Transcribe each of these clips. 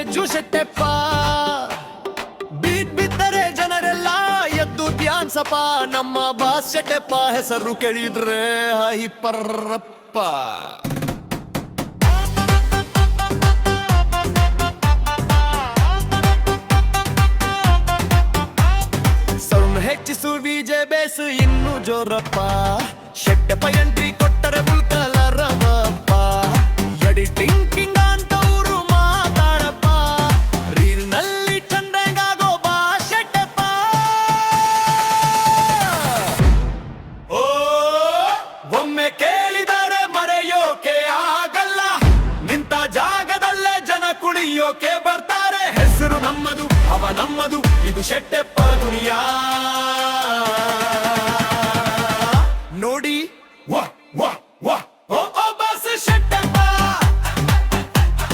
Teju Shetteppa. Beet ಬಿದ್ದರೆ ಜನರೆಲ್ಲ ಎದ್ದು ಡ್ಯಾನ್ಸಪ್ಪ. ನಮ್ಮ ಬಾಸ್ ಶೆಟ್ಟೆಪ್ಪ ಹೆಸರು ಕೇಳಿದ್ರೆ ಹಿಪ್ಪರಪ್ಪ. ಸೌಂಡ್ ಹೆಚ್ಚಿಸು ವಿಜೆ ಬೇಸು ಇನ್ನು ಜೋರಪ್ಪ. ಶೆಟ್ಟೆಪ್ಪ ಎಂಟ್ರಿ ಕೊಟ್ಟರೆ ಫುಲ್ ಕಲರವಪ್ಪ. ಎಡಿಟಿಂಗ್ ಕಿಂಗ್ ಅಂತವ್ರು ಮಾತಾಡಪ್ಪ. ರೀಲ್ ನಲ್ಲಿ ಟ್ರೆಂಡಿಂಗ್ ಆಗೋ ಬಾ ಶೆಟ್ಟೆಪ್ಪ. ಓ ಒಮ್ಮೆ ಕೇಳಿದರೆ ಮರೆಯೋಕೆ ಆಗಲ್ಲ. ನಿಂತ ಜಾಗದಲ್ಲೇ ಜನ ಕುಣಿಯೋಕೆ ಬರ್ತಾರೆ. ಹೆಸರು ನಮ್ಮದು ಅವ ನಮ್ಮದು ಇದು ಶೆಟ್ಟೆಪ್ಪ ದುನಿಯಾ. ನೋಡಿ ವಾ ವಾ ವಾ ಓ ಓ ಬಾಸ್ ಶೆಟ್ಟೆಪ್ಪ.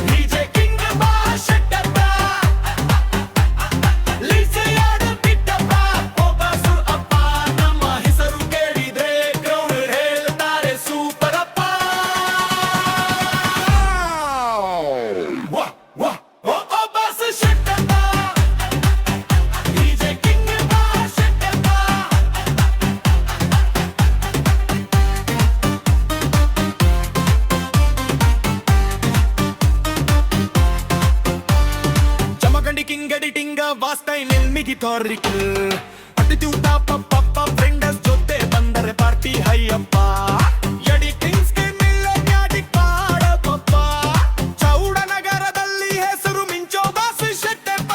ಡಿಜೆ ಕಿಂಗ್ ಬಾ ಶೆಟ್ಟೆಪ್ಪ. ಲಿಸಿಯಾಡ ಕಿಟ್ಟಪ್ಪ. ಓ ಬಾಸು ಅಪ್ಪ ನಮ್ಮ ಹೆಸರು ಕೇಳಿದ್ರೆ ಕ್ರೌಡ್ ಹೇಳ್ತಾರೆ ಸೂಪರ್ ಅಪ್ಪ. ವಾ ವಾ ಓ ಓ ಬಾಸ್ ಶೆಟ್ಟೆಪ್ಪ. ಡಿಜೆ ಕಿಂಗ್ ಬಾ ಶೆಟ್ಟೆಪ್ಪ. ಜಮಖಂಡಿ ಕಿಂಗ್ ಎಡಿಟಿಂಗ್ ವಾಸ್ಟೈನ್ ಎಲ್ಮಿಗಿ ಥಾರಿಕಲ್. ಅಟಿಟ್ಯೂಡ್ ಪಪ್ಪ ಫ್ರೆಂಡಸ್ ಜೊತೆ ಬಂದರೆ ಪಾರ್ಟಿ ಹೈಯಪ್ಪ. ಎಡಿಟಿಂಗ್ ಸ್ಕಿಲ್ ಮ್ಯಾಜಿಕ್ ಮಾಡಪ್ಪ. ಚೌಡನಗರದಲ್ಲಿ ಹೆಸರು ಮಿಂಚೋ ಬಾಸ್ ಶೆಟ್ಟೆಪ್ಪ.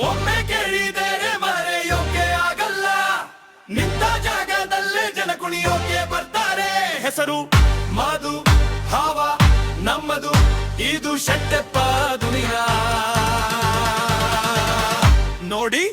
ಒಮ್ಮೆ ಕೇಳಿದರೆ ಮರೆಯೋಕೆ ಆಗಲ್ಲ. ನಿಂತ ಜಾಗದಲ್ಲೇ ಜನ ಕುಣಿಯೋಕೆ ಬರ್ತಾರೆ. ಹೆಸರು ಮಾದು ಹಾವ ನಮ್ಮದು ಇದು ಶೆಟ್ಟೆಪ್ಪ ದುನಿಯಾ. ನೋಡಿ